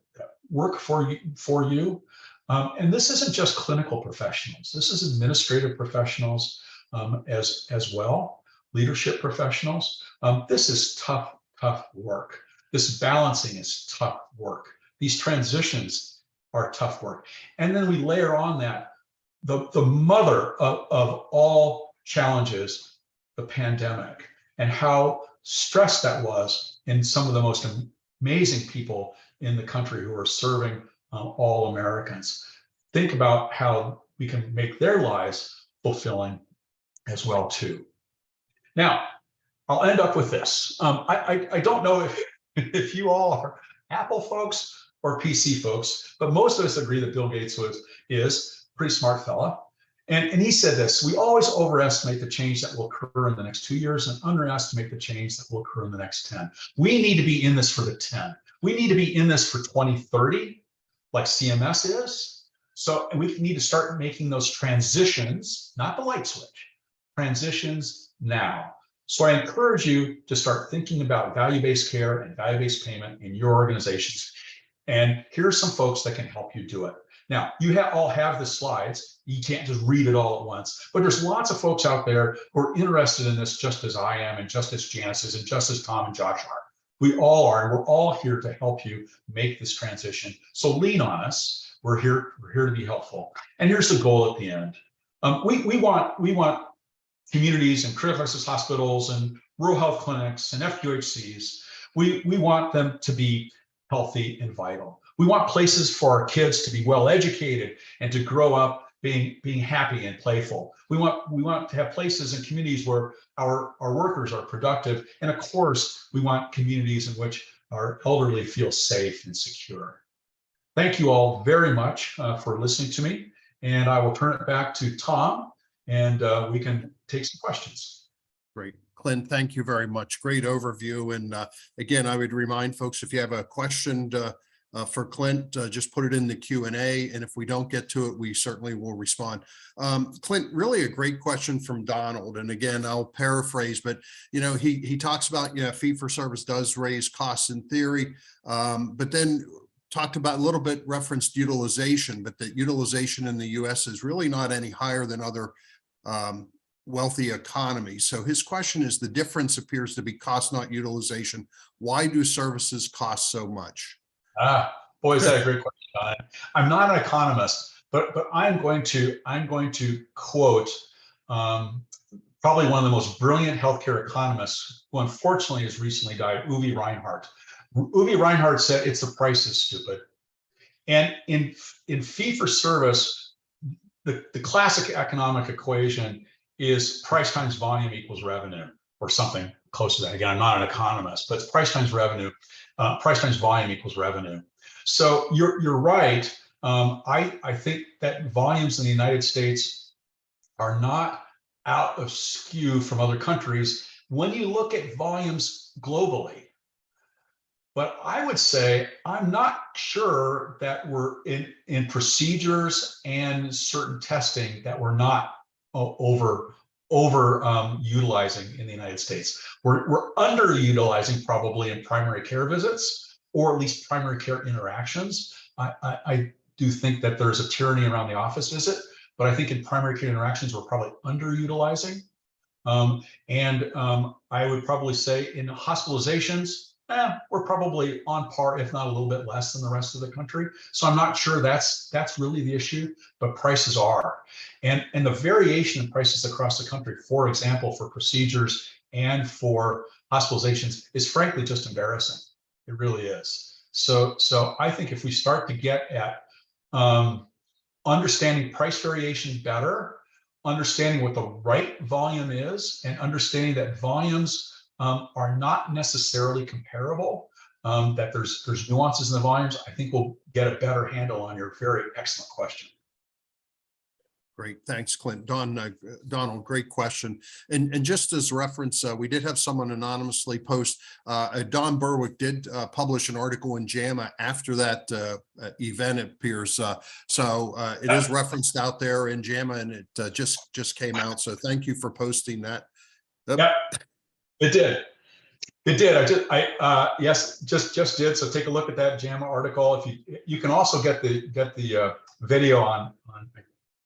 work for you. And this isn't just clinical professionals. This is administrative professionals as well, leadership professionals. This is tough work. This balancing is tough work. These transitions are tough work. And then we layer on that the mother of all challenges, the pandemic, and how stressed that was in some of the most amazing people in the country who are serving all Americans. Think about how we can make their lives fulfilling as well too. Now, I'll end up with this. I don't know if you all are Apple folks or PC folks, but most of us agree that Bill Gates is a pretty smart fella. And he said this: we always overestimate the change that will occur in the next 2 years and underestimate the change that will occur in the next 10. We need to be in this for the 10. We need to be in this for 2030, like CMS is. So we need to start making those transitions, not the light switch, transitions now. So I encourage you to start thinking about value-based care and value-based payment in your organizations. And here's some folks that can help you do it. Now, you all have the slides. You can't just read it all at once, but there's lots of folks out there who are interested in this just as I am, and just as Janice is, and just as Tom and Josh are. We all are, and we're all here to help you make this transition. So lean on us. We're here to be helpful. And here's the goal at the end. We want communities and critical access hospitals and rural health clinics and FQHCs. We want them to be healthy and vital. We want places for our kids to be well educated and to grow up being happy and playful. We want to have places and communities where our workers are productive. And of course, we want communities in which our elderly feel safe and secure. Thank you all very much for listening to me. And I will turn it back to Tom, and we can take some questions. Great. Clint, thank you very much. Great overview. And again, I would remind folks, if you have a question for Clint, just put it in the Q&A. And if we don't get to it, we certainly will respond. Clint, really a great question from Donald. And again, I'll paraphrase, but he talks about, fee for service does raise costs in theory, but then talked about a little bit, referenced utilization, but that utilization in the US is really not any higher than other wealthy economies. So his question is, the difference appears to be cost, not utilization. Why do services cost so much? Boy, is that a great question. I'm not an economist, but I'm going to quote probably one of the most brilliant healthcare economists, who unfortunately has recently died, Uwe Reinhardt. Uwe Reinhardt said, "It's the price is stupid." And in fee for service, the classic economic equation is price times volume equals revenue, or something close to that. Again, I'm not an economist, but it's price times revenue, price times volume equals revenue. So you're right. I think that volumes in the United States are not out of skew from other countries when you look at volumes globally. But I would say I'm not sure that we're in procedures and certain testing that we're not over utilizing in the United States. We're underutilizing probably in primary care visits, or at least primary care interactions. I do think that there's a tyranny around the office visit, but I think in primary care interactions, we're probably underutilizing. I would probably say in hospitalizations, we're probably on par, if not a little bit less than the rest of the country. So I'm not sure that's really the issue, but prices are. And the variation in prices across the country, for example, for procedures and for hospitalizations is frankly just embarrassing. It really is. So I think if we start to get at understanding price variation better, understanding what the right volume is, and understanding that volumes are not necessarily comparable, that there's nuances in the volumes, I think we'll get a better handle on your very excellent question. Great, thanks, Clint. Donald, great question. And just as reference, we did have someone anonymously post, Don Berwick did publish an article in JAMA after that event appears. It is referenced out there in JAMA, and it just came out. So thank you for posting that. Yep. Yeah, it did. It did. Yes, just did. So take a look at that JAMA article. If you can also get the video on.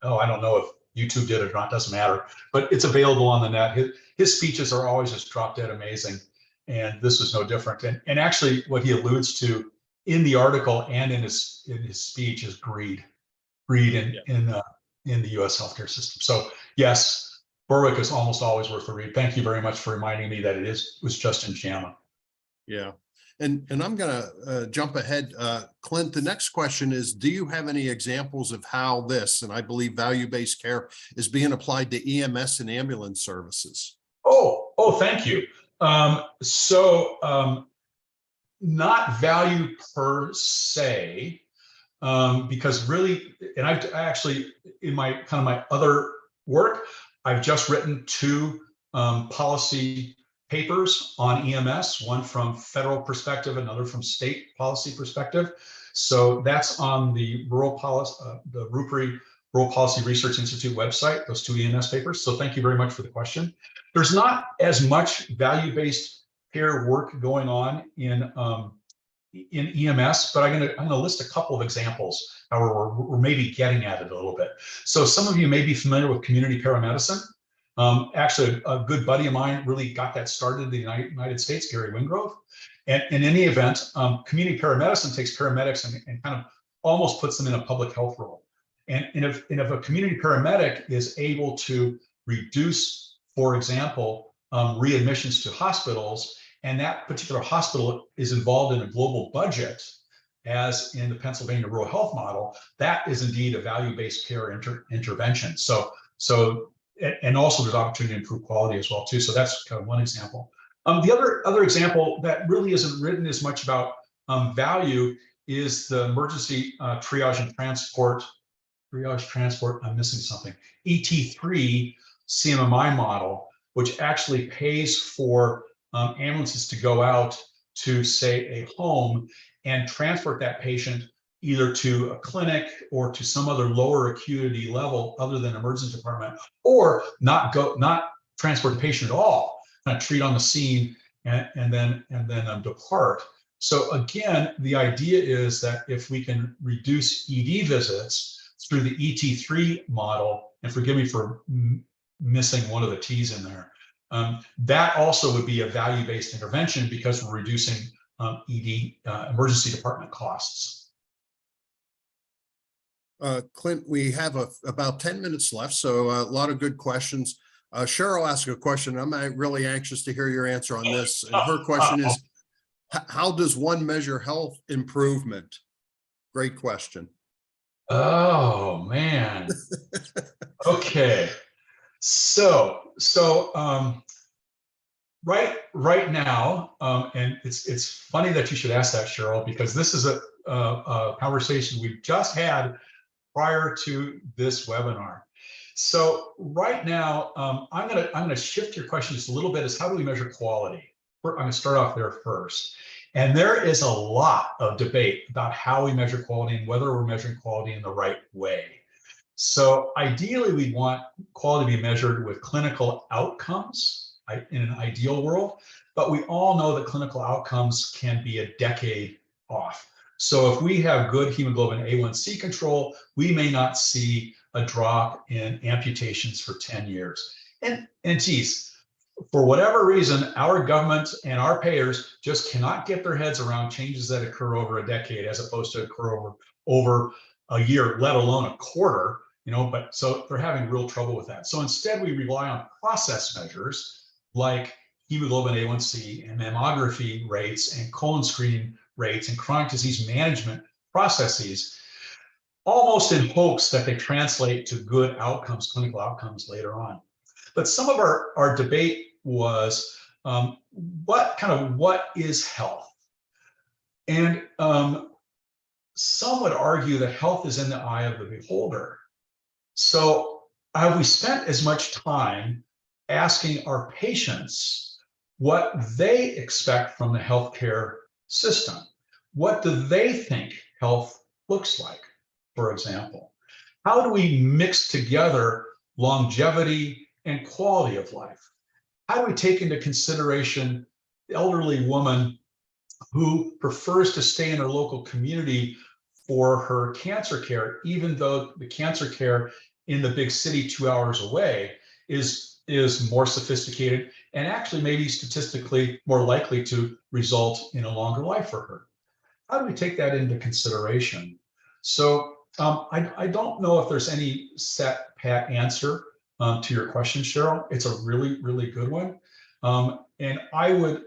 Oh, I don't know if YouTube did it or not, doesn't matter, but it's available on the net. His speeches are always just drop dead amazing. And this was no different. And actually what he alludes to in the article and in his speech is greed in the US healthcare system. So yes, Berwick is almost always worth a read. Thank you very much for reminding me that it was just in JAMA. Yeah. And I'm going to jump ahead. Clint, the next question is, do you have any examples of how this, and I believe value-based care, is being applied to EMS and ambulance services? Oh, thank you. Not value per se, because really, and I actually, in my other work, I've just written 2 policy papers on EMS, one from federal perspective, another from state policy perspective. So that's on the Rural Policy Research Institute website, those 2 EMS papers. So thank you very much for the question. There's not as much value-based care work going on in EMS, but I'm gonna list a couple of examples how we're maybe getting at it a little bit. So some of you may be familiar with community paramedicine. Actually, a good buddy of mine really got that started in the United States, Gary Wingrove. And in any event, community paramedicine takes paramedics and kind of almost puts them in a public health role. And if a community paramedic is able to reduce, for example, readmissions to hospitals, and that particular hospital is involved in a global budget, as in the Pennsylvania Rural Health Model, that is indeed a value-based care intervention. And also there's opportunity to improve quality as well too. So that's kind of one example. The other example that really isn't written as much about value is the emergency triage and transport. I'm missing something. ET3 CMMI model, which actually pays for ambulances to go out to, say, a home and transport that patient either to a clinic or to some other lower acuity level other than emergency department, or not transport the patient at all, kind of treat on the scene and then depart. So again, the idea is that if we can reduce ED visits through the ET3 model, and forgive me for missing one of the T's in there, that also would be a value-based intervention because we're reducing ED emergency department costs. Clint, we have about 10 minutes left, so a lot of good questions. Cheryl asked a question. I'm really anxious to hear your answer on this. And her question is, how does one measure health improvement? Great question. Oh, man. Okay. So right now, and it's funny that you should ask that, Cheryl, because this is a conversation we've just had prior to this webinar. So right now, I'm gonna shift your question just a little bit, is how do we measure quality? I'm gonna start off there first. And there is a lot of debate about how we measure quality and whether we're measuring quality in the right way. So ideally, we want quality to be measured with clinical outcomes in an ideal world, but we all know that clinical outcomes can be a decade off. So if we have good hemoglobin A1C control, we may not see a drop in amputations for 10 years. And geez, for whatever reason, our government and our payers just cannot get their heads around changes that occur over a decade as opposed to occur over a year, let alone a quarter, but so they're having real trouble with that. So instead we rely on process measures like hemoglobin A1C and mammography rates and colon screening rates and chronic disease management processes, almost in hopes that they translate to good outcomes, clinical outcomes later on. But some of our debate was what is health? And some would argue that health is in the eye of the beholder. So have we spent as much time asking our patients what they expect from the healthcare system? What do they think health looks like, for example? How do we mix together longevity and quality of life? How do we take into consideration the elderly woman who prefers to stay in her local community for her cancer care, even though the cancer care in the big city 2 hours away is more sophisticated and actually maybe statistically more likely to result in a longer life for her? How do we take that into consideration? So I don't know if there's any set pat answer to your question, Cheryl. It's a really, really good one. And I would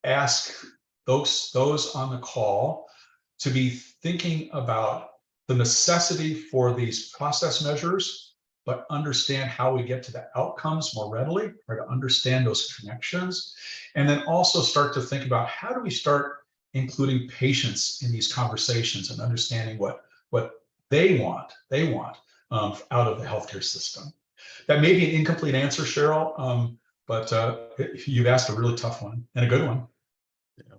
ask those on the call to be thinking about the necessity for these process measures, but understand how we get to the outcomes more readily, try to understand those connections, and then also start to think about how do we start including patients in these conversations and understanding what they want out of the healthcare system. That may be an incomplete answer, Cheryl, but you've asked a really tough one and a good one. Yeah.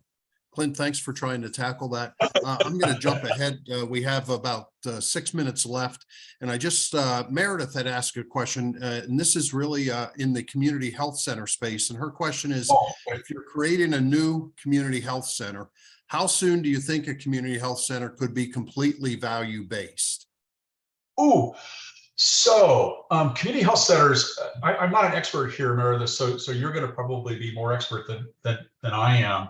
Clint, thanks for trying to tackle that. I'm going to jump ahead. We have about 6 minutes left, and I just, Meredith had asked a question, and this is really in the community health center space. And her question is, if you're creating a new community health center, how soon do you think a community health center could be completely value-based? Ooh, so community health centers, I'm not an expert here, Meredith, so you're going to probably be more expert than I am.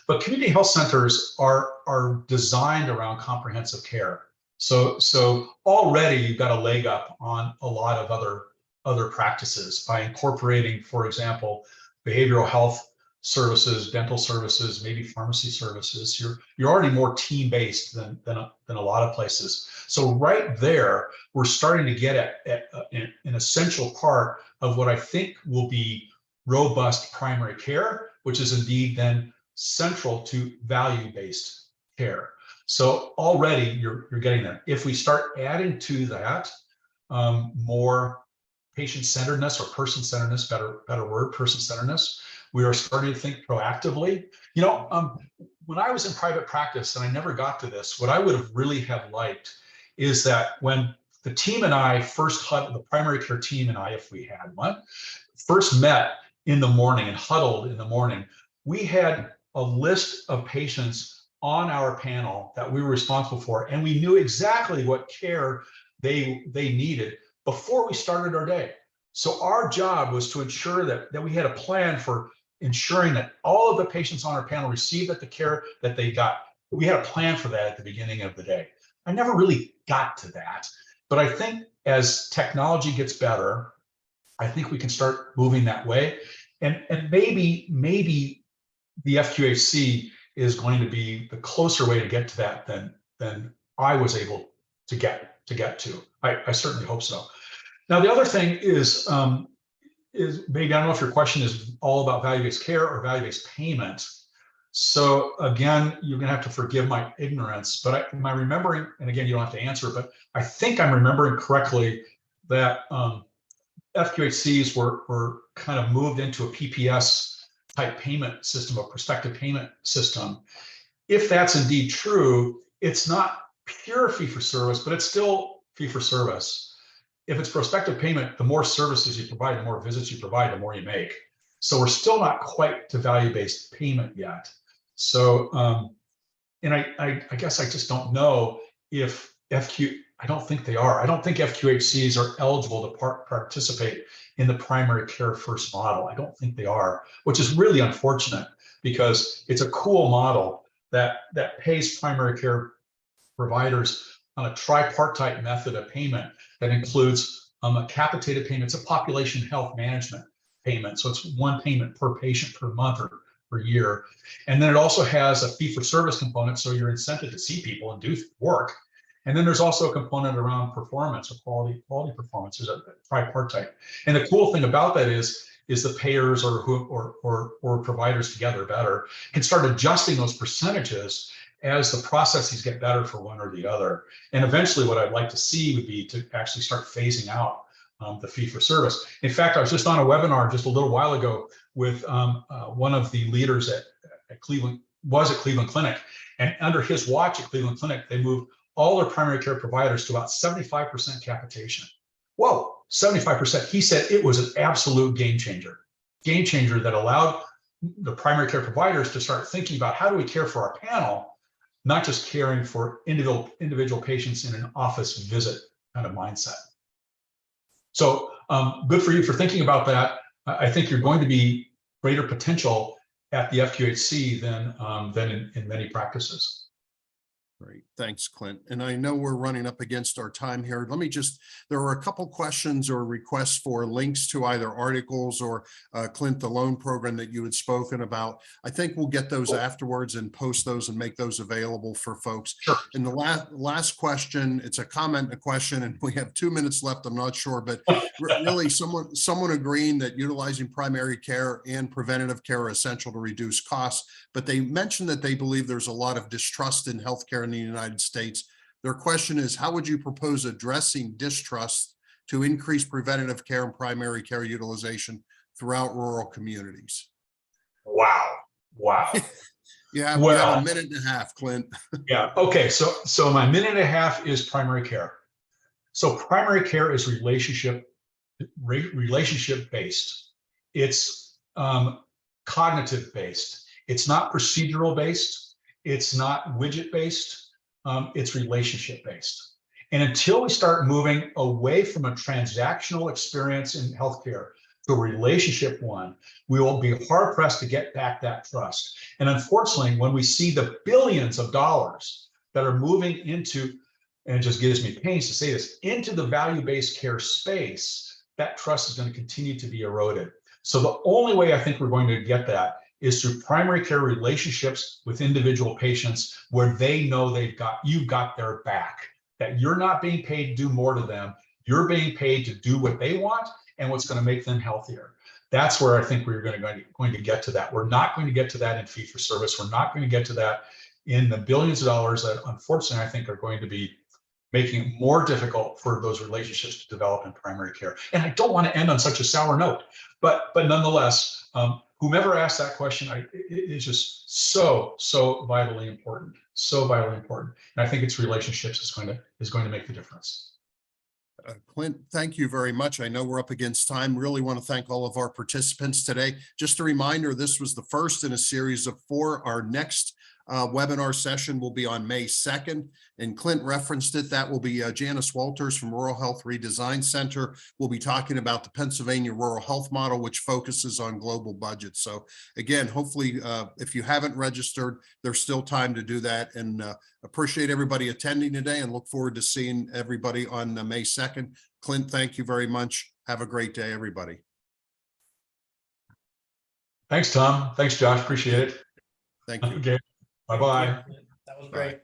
But community health centers are designed around comprehensive care. So already you've got a leg up on a lot of other practices by incorporating, for example, behavioral health services, dental services, maybe pharmacy services. You're already more team-based than a lot of places. So right there, we're starting to get at an essential part of what I think will be robust primary care, which is indeed then central to value-based care. So already you're getting there. If we start adding to that more patient-centeredness or person-centeredness, better word, person-centeredness, we are starting to think proactively. When I was in private practice, and I never got to this, what I would have really have liked is that when the team and I the primary care team and I, if we had one, first met in the morning and huddled in the morning, we had a list of patients on our panel that we were responsible for, and we knew exactly what care they needed before we started our day. So our job was to ensure that we had a plan for ensuring that all of the patients on our panel received the care that they got. We had a plan for that at the beginning of the day. I never really got to that, but I think as technology gets better, I think we can start moving that way. And maybe the FQHC is going to be the closer way to get to that than I was able to get to. I certainly hope so. Now, the other thing is maybe, I don't know if your question is all about value-based care or value-based payment. So again, you're going to have to forgive my ignorance, but am I remembering, and again, you don't have to answer, but I think I'm remembering correctly that FQHCs were kind of moved into a PPS type payment system, a prospective payment system. If that's indeed true, it's not pure fee-for-service, but it's still fee-for-service. If it's prospective payment, the more services you provide, the more visits you provide, the more you make. So we're still not quite to value-based payment yet. So, and I guess I just don't know if I don't think they are. I don't think FQHCs are eligible to participate in the primary care first model. I don't think they are, which is really unfortunate because it's a cool model that pays primary care providers on a tripartite method of payment that includes a capitated payment. It's a population health management payment. So it's one payment per patient per month or per year. And then it also has a fee for service component. So you're incented to see people and do work. And then there's also a component around performance or quality performance. There's a tripartite. And the cool thing about that is the payers or providers together better can start adjusting those percentages as the processes get better for one or the other. And eventually what I'd like to see would be to actually start phasing out the fee for service. In fact, I was just on a webinar just a little while ago with one of the leaders at Cleveland Clinic. And under his watch at Cleveland Clinic, they moved all their primary care providers to about 75% capitation. Whoa, 75%. He said it was an absolute game changer that allowed the primary care providers to start thinking about how do we care for our panel, not just caring for individual patients in an office visit kind of mindset. So good for you for thinking about that. I think you're going to be greater potential at the FQHC than in many practices. Great. Thanks, Clint. And I know we're running up against our time here. There were a couple questions or requests for links to either articles or Clint, the loan program that you had spoken about. I think we'll get those afterwards and post those and make those available for folks. Sure. And the last question, it's a comment and a question, and we have 2 minutes left. I'm not sure, but really someone agreeing that utilizing primary care and preventative care are essential to reduce costs, but they mentioned that they believe there's a lot of distrust in healthcare in the United States. Their question is, how would you propose addressing distrust to increase preventative care and primary care utilization throughout rural communities? Wow. Yeah, well, we have a minute and a half, Clint. Yeah, okay, so my minute and a half is primary care. So primary care is relationship based. It's cognitive based. It's not procedural based. It's not widget based. It's relationship based. And until we start moving away from a transactional experience in healthcare to a relationship one, we will be hard pressed to get back that trust. And unfortunately, when we see the billions of dollars that are moving into, and it just gives me pains to say this, into the value-based care space, that trust is going to continue to be eroded. So the only way I think we're going to get that is through primary care relationships with individual patients where they know you've got their back, that you're not being paid to do more to them. You're being paid to do what they want and what's going to make them healthier. That's where I think we're going to get to that. We're not going to get to that in fee for service. We're not going to get to that in the billions of dollars that unfortunately I think are going to be making it more difficult for those relationships to develop in primary care. And I don't want to end on such a sour note, but nonetheless, whomever asked that question, it's just so vitally important, And I think it's relationships is going to make the difference. Clint, thank you very much. I know we're up against time. Really want to thank all of our participants today. Just a reminder, this was the first in a series of 4. Our next webinar session will be on May 2nd, and Clint referenced it. That will be Janice Walters from Rural Health Redesign Center. We'll be talking about the Pennsylvania Rural Health Model, which focuses on global budgets. So again, hopefully, if you haven't registered, there's still time to do that, and appreciate everybody attending today and look forward to seeing everybody on May 2nd. Clint, thank you very much. Have a great day, everybody. Thanks, Tom. Thanks, Josh. Appreciate it. Thank you. Okay. Bye-bye. That was great.